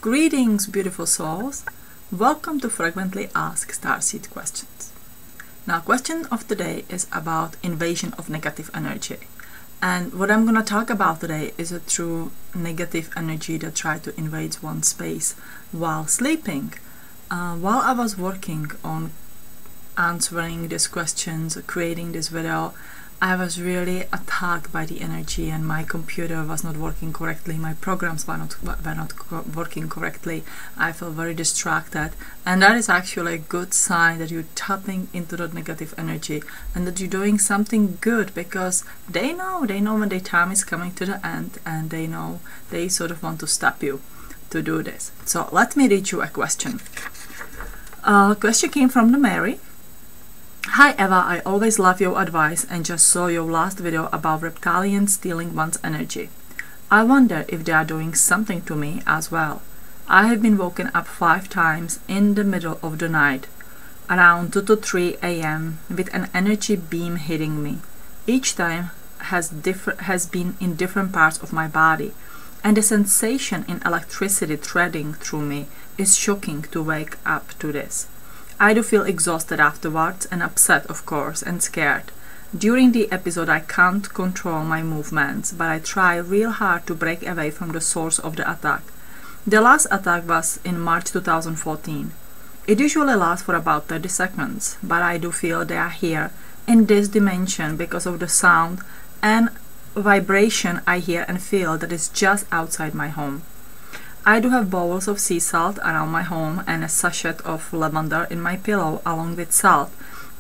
Greetings, beautiful souls. Welcome to Frequently Asked Starseed Questions. Now, question of the day is about invasion of negative energy. And what I'm going to talk about today is a true negative energy that tried to invade one's space while sleeping. While I was working on answering these questions, creating this video, I was really attacked by the energy, and my computer was not working correctly, my programs were not working correctly. I felt very distracted, and that is actually a good sign that you're tapping into that negative energy and that you're doing something good, because they know when their time is coming to the end, and they know they sort of want to stop you to do this. So let me read you a question. Question came from the Mary. Hi Eva, I always love your advice and just saw your last video about reptilians stealing one's energy. I wonder if they are doing something to me as well. I have been woken up 5 times in the middle of the night, around 2 to 3 a.m. with an energy beam hitting me. Each time has been in different parts of my body, and the sensation in electricity threading through me is shocking to wake up to this. I do feel exhausted afterwards and upset, of course, and scared. During the episode I can't control my movements, but I try real hard to break away from the source of the attack. The last attack was in March 2014. It usually lasts for about 30 seconds, but I do feel they are here in this dimension because of the sound and vibration I hear and feel that is just outside my home. I do have bowls of sea salt around my home and a sachet of lavender in my pillow along with salt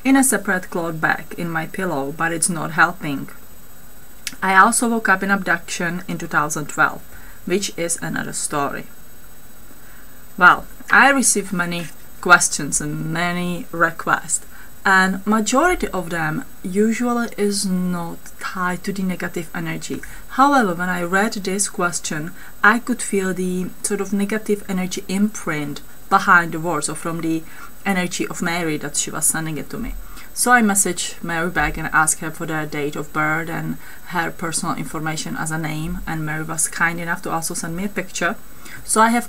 in a separate cloth bag in my pillow, but it's not helping. I also woke up in abduction in 2012, which is another story. Well, I received many questions and many requests, and majority of them usually is not tied to the negative energy. However, when I read this question, I could feel the sort of negative energy imprint behind the words, or from the energy of Mary that she was sending it to me. So I messaged Mary back and asked her for the date of birth and her personal information as a name, and Mary was kind enough to also send me a picture. So I have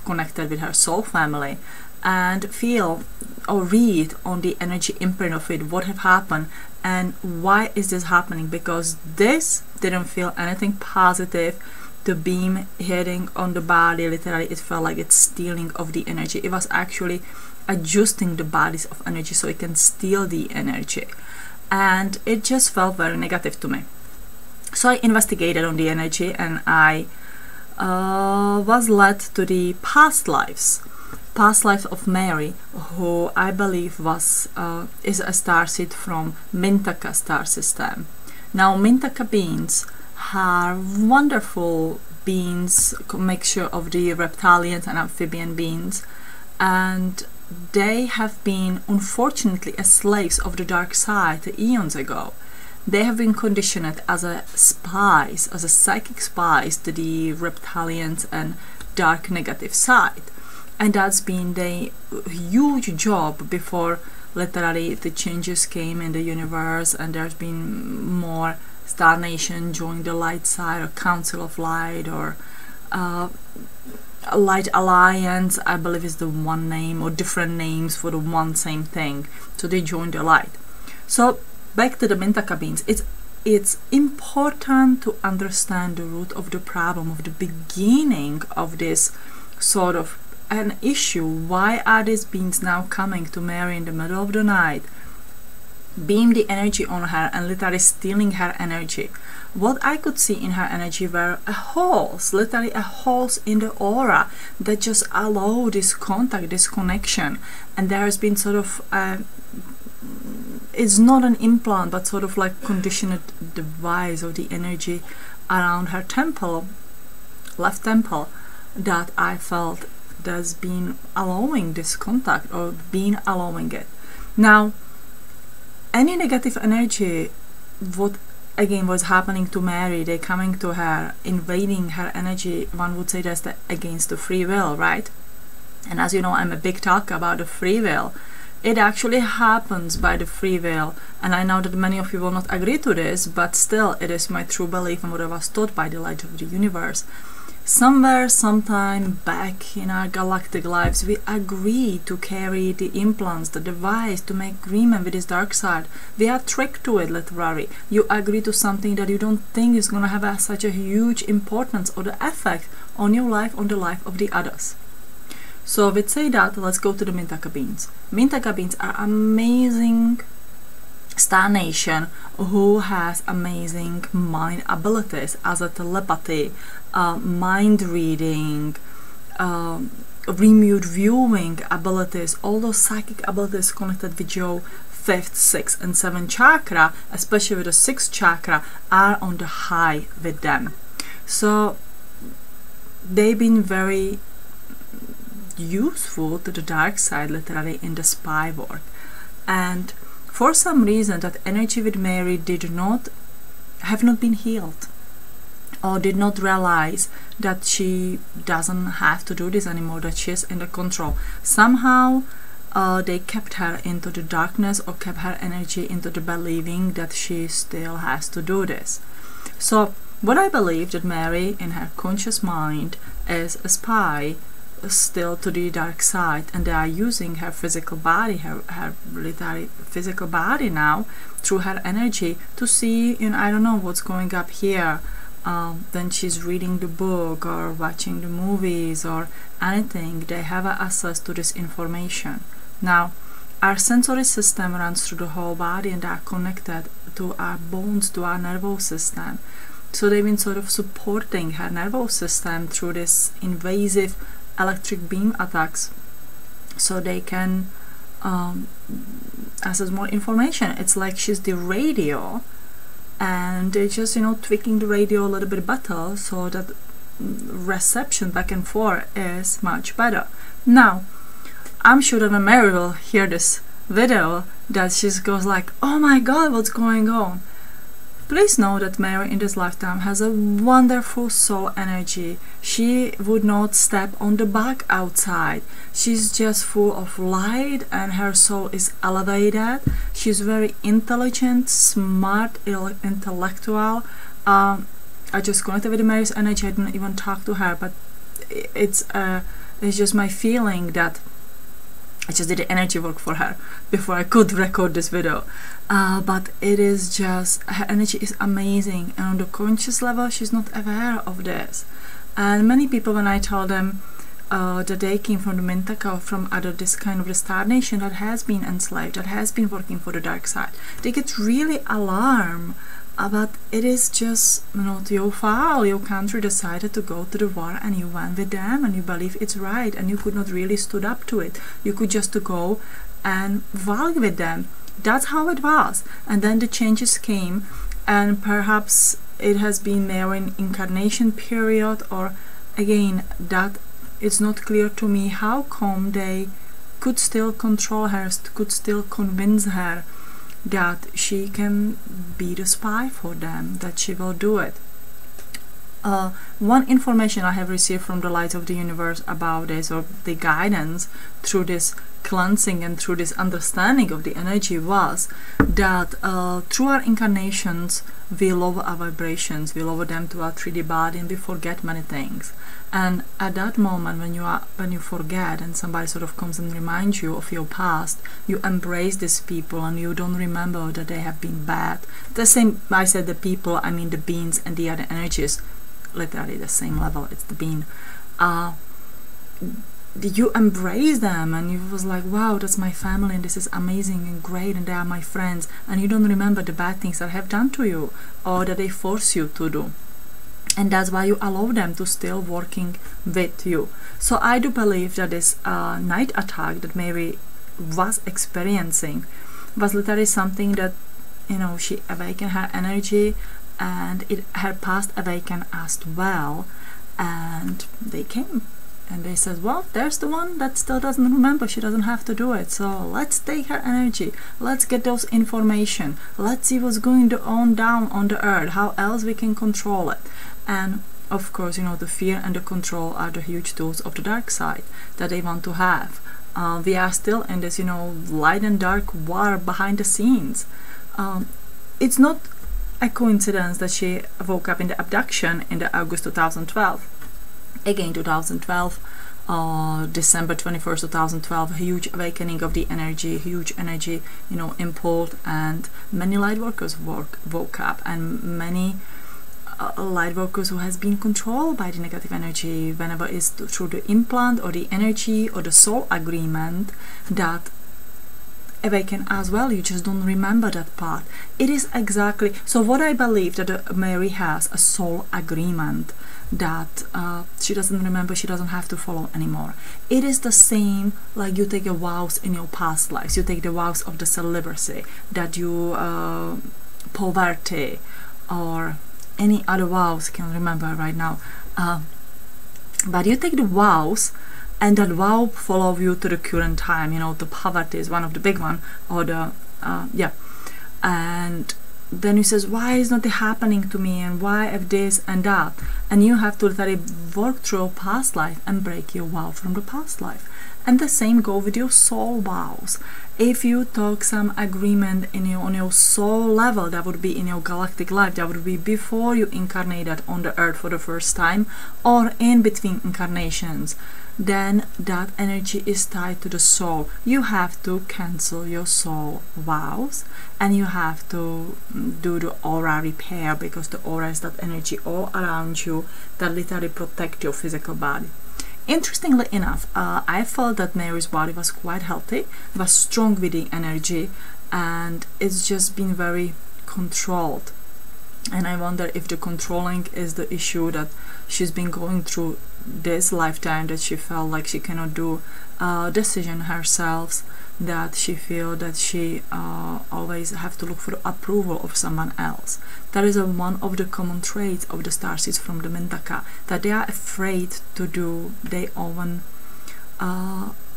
connected with her soul family and feel or read on the energy imprint of it, what have happened and why is this happening, because this didn't feel anything positive. The beam hitting on the body, literally it felt like it's stealing of the energy. It was actually adjusting the bodies of energy so it can steal the energy, and it just felt very negative to me. So I investigated on the energy, and I was led to the past lives of Mary, who I believe is a starseed from Mintaka star system. Now, Mintaka beings are wonderful beings, mixture of the reptilians and amphibian beings, and they have been unfortunately as slaves of the dark side eons ago. They have been conditioned as a spies, as a psychic spies to the reptilians and dark negative side. And that's been the huge job before literally the changes came in the universe, and there's been more Star Nation join the light side, or Council of Light, or Light Alliance, I believe is the one name, or different names for the one same thing. So they joined the light. So back to the Mintaka beings, it's important to understand the root of the problem, of the beginning of this sort of an issue. Why are these beings now coming to Mary in the middle of the night, beam the energy on her and literally stealing her energy? What I could see in her energy were holes, literally holes in the aura that just allow this contact, this connection. And there has been sort of it's not an implant, but sort of like conditioned device of the energy around her temple, left temple, that I felt that's been allowing this contact, or been allowing it. Now, any negative energy, what again was happening to Mary, they coming to her, invading her energy, one would say that's against the free will, right? And as you know, I'm a big talker about the free will. It actually happens by the free will, and I know that many of you will not agree to this, but still it is my true belief and what I was taught by the light of the universe. somewhere, sometime back in our galactic lives, we agree to carry the implants, the device, to make agreement with this dark side. We are tricked to it, literally. You agree to something that you don't think is going to have such a huge importance or the effect on your life, on the life of the others. So with say that, let's go to the Mintaka beings. Mintaka beings are amazing star nation who has amazing mind abilities as a telepathy, mind reading, remote viewing abilities, all those psychic abilities connected with your 5th, 6th and 7th chakra, especially with the 6th chakra, are on the high with them. So they've been very useful to the dark side, literally, in the spy work. And for some reason, that energy with Mary have not been healed, or did not realize that she doesn't have to do this anymore, that she is in the control. Somehow they kept her into the darkness, or kept her energy into the believing that she still has to do this. So what I believe, that Mary in her conscious mind is a spy still to the dark side, and they are using her physical body, her literary physical body now, through her energy, to see, I don't know what's going up here. Then she's reading the book or watching the movies or anything. They have access to this information. Now, our sensory system runs through the whole body, and they are connected to our bones, to our nervous system. So they've been sort of supporting her nervous system through this invasive electric beam attacks, so they can access more information. It's like she's the radio, and they're just tweaking the radio a little bit better, so that reception back and forth is much better. Now, I'm sure that when Mary will hear this video, that she goes like, oh my god, what's going on? Please know that Mary in this lifetime has a wonderful soul energy. She would not step on the bug outside. She's just full of light, and her soul is elevated. She's very intelligent, smart, intellectual. I just connected with Mary's energy. I didn't even talk to her, but it's just my feeling that I just did the energy work for her before I could record this video. But it is just, her energy is amazing, and on the conscious level she's not aware of this. And many people, when I tell them that they came from the Mintaka or from this kind of the star nation that has been enslaved, that has been working for the dark side, they get really alarmed. But it is just your fault. Your country decided to go to the war, and you went with them, and you believe it's right, and you could not really stood up to it. You could just to go and value with them. That's how it was. And then the changes came, and perhaps it has been there in incarnation period, or again, that it's not clear to me how come they could still control her, could still convince her that she can be the spy for them, that she will do it. One information I have received from the light of the universe about this, or the guidance through this cleansing and through this understanding of the energy, was that through our incarnations we lower our vibrations, we lower them to our 3D body, and we forget many things. And at that moment, when you forget, and somebody sort of comes and reminds you of your past, you embrace these people, and you don't remember that they have been bad. The same, I said the people, I mean the beings and the other energies, literally the same level, it's the being. You embrace them, and you was like, wow, that's my family, and this is amazing and great, and they are my friends, and you don't remember the bad things that have done to you, or that they force you to do. And that's why you allow them to still working with you. So I do believe that this night attack that Mary was experiencing was literally something that, she awakened her energy, and her past awakened as well, and they came. And they said, well, there's the one that still doesn't remember. She doesn't have to do it. So let's take her energy. Let's get those information. Let's see what's going on down on the earth. How else we can control it. And of course, the fear and the control are the huge tools of the dark side that they want to have. We are still in this, light and dark war behind the scenes. It's not a coincidence that she woke up in the abduction in the August 2012. Again, 2012, December 21st, 2012, huge awakening of the energy, huge energy, you know, impulse, and many light workers woke up, and many light workers who has been controlled by the negative energy, whenever it's through the implant or the energy or the soul agreement, that awaken as well. You just don't remember that part. It is exactly so. What I believe that Mary has a soul agreement that she doesn't remember, she doesn't have to follow anymore. It is the same like you take a vows in your past lives. You take the vows of the celibacy, that you poverty, or any other vows, I can't remember right now, but you take the vows, and that vow follow you to the current time. You know, the poverty is one of the big one, or the and then he says, why is not it happening to me, and why of this and that, and you have to literally work through your past life and break your vow from the past life. And the same go with your soul vows. If you took some agreement on your soul level, that would be in your galactic life, that would be before you incarnated on the earth for the first time, or in between incarnations, then that energy is tied to the soul. You have to cancel your soul vows, and you have to do the aura repair, because the aura is that energy all around you that literally protect your physical body. Interestingly enough, I felt that Mary's body was quite healthy, was strong with the energy, and it's just been very controlled. And I wonder if the controlling is the issue that she's been going through this lifetime, that she felt like she cannot do a decision herself, that she feel that she always have to look for the approval of someone else. That is one of the common traits of the starseeds from the Mintaka, that they are afraid to do their own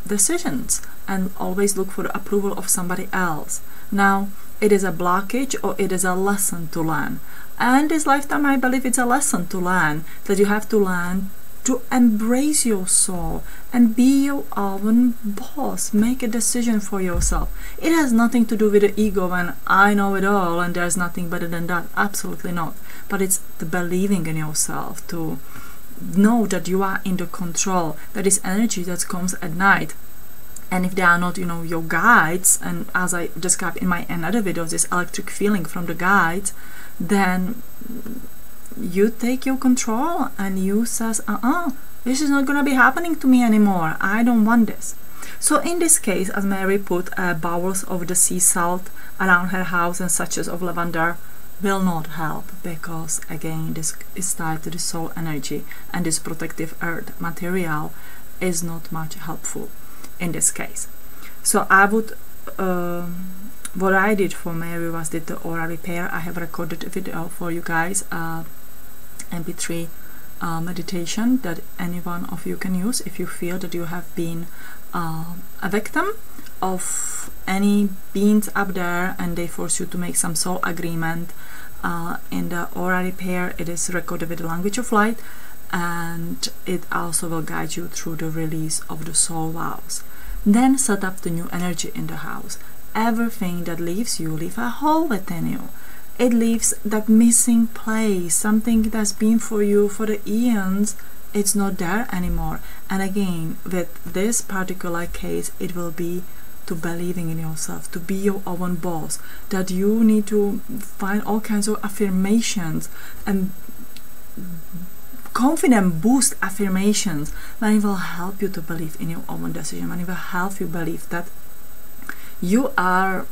decisions and always look for the approval of somebody else. Now, it is a blockage or it is a lesson to learn. And this lifetime, I believe it's a lesson to learn, that you have to learn to embrace your soul and be your own boss. Make a decision for yourself. It has nothing to do with the ego and I know it all and there's nothing better than that. Absolutely not. But it's the believing in yourself, to know that you are in the control, that is energy that comes at night. And if they are not, you know, your guides, and as I described in my another videos, this electric feeling from the guides, then you take your control and you says, this is not gonna be happening to me anymore. I don't want this. So in this case, as Mary put bowls of the sea salt around her house and sachets of lavender will not help, because again, this is tied to the soul energy, and this protective earth material is not much helpful in this case. So I would what I did for Mary was did the aura repair. I have recorded a video for you guys, MP3 meditation that any one of you can use if you feel that you have been a victim of any beings up there and they force you to make some soul agreement. In the aura repair, it is recorded with the language of light, and it also will guide you through the release of the soul vows. Then set up the new energy in the house. Everything that leaves you, leave a hole within you. It leaves that missing place, something that's been for you for the eons, it's not there anymore. And again, with this particular case, it will be to believing in yourself, to be your own boss, that you need to find all kinds of affirmations and confident boost affirmations, when it will help you to believe in your own decision, when it will help you believe that you are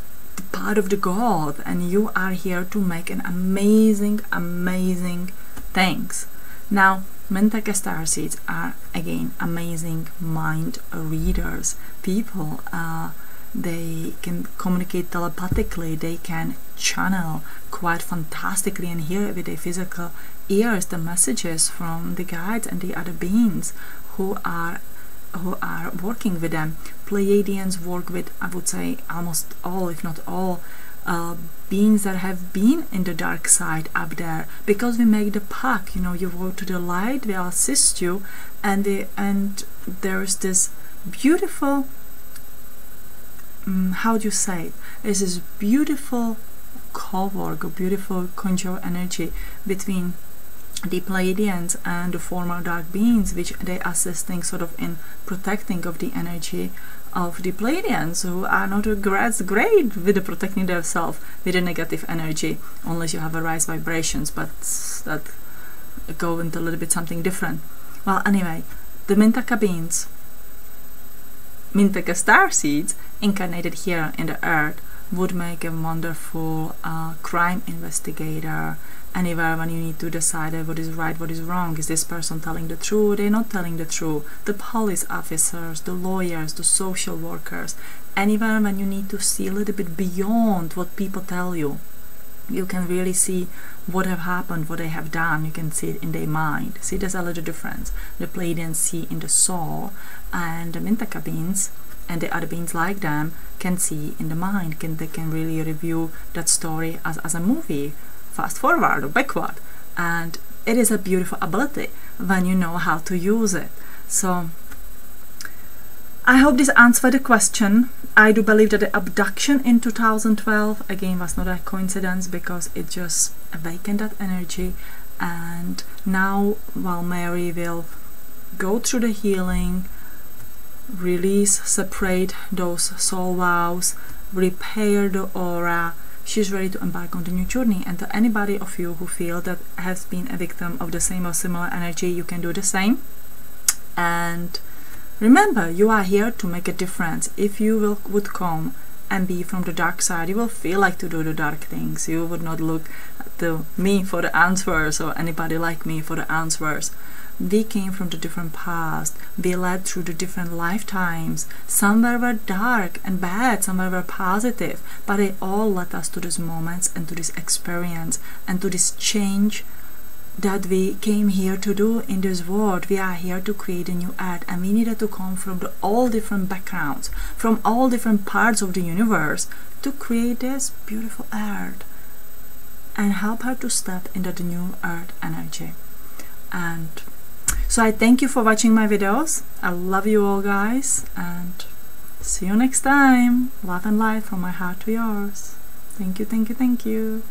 part of the God and you are here to make an amazing things. Now, Mintaka starseeds are again amazing mind readers, people. They can communicate telepathically, they can channel quite fantastically and hear with their physical ears the messages from the guides and the other beings who are working with them. Pleiadians work with, I would say, almost all, if not all, beings that have been in the dark side up there, because we make the pact, you know, you go to the light, we'll assist you, and there's this beautiful, how do you say it? There's this beautiful co-work, a beautiful conjure energy between the Pleiadians and the former dark beings, which they are assisting sort of in protecting of the energy of the Pleiadians, who are not great with the protecting themselves with the negative energy, unless you have a rise vibrations, but that go into a little bit something different. Well, anyway, the Mintaka beings, Mintaka starseeds incarnated here in the earth would make a wonderful crime investigator. Anywhere when you need to decide what is right, what is wrong, is this person telling the truth, they're not telling the truth, the police officers, the lawyers, the social workers, anywhere when you need to see a little bit beyond what people tell you, you can really see what have happened, what they have done, you can see it in their mind. See, there's a little difference. The Pleiadians see in the soul, and the Mintaka beings and the other beings like them can see in the mind, they can really review that story as a movie, fast forward or backward, and it is a beautiful ability when you know how to use it. So I hope this answered the question. I do believe that the abduction in 2012 again was not a coincidence, because it just awakened that energy, and now while Mary will go through the healing, release, separate those soul vows, repair the aura, she's ready to embark on the new journey. And to anybody of you who feel that has been a victim of the same or similar energy, you can do the same. And remember, you are here to make a difference. If you would come and be from the dark side, you will feel like to do the dark things. You would not look to me for the answers, or anybody like me for the answers. We came from the different past, we led through the different lifetimes. Some were dark and bad, some were positive, but they all led us to these moments and to this experience and to this change that we came here to do in this world. We are here to create a new earth, and we needed to come from all different backgrounds, from all different parts of the universe, to create this beautiful earth and help her to step into the new earth energy. And so I thank you for watching my videos. I love you all, guys, and see you next time. Love and light from my heart to yours. Thank you, thank you, thank you.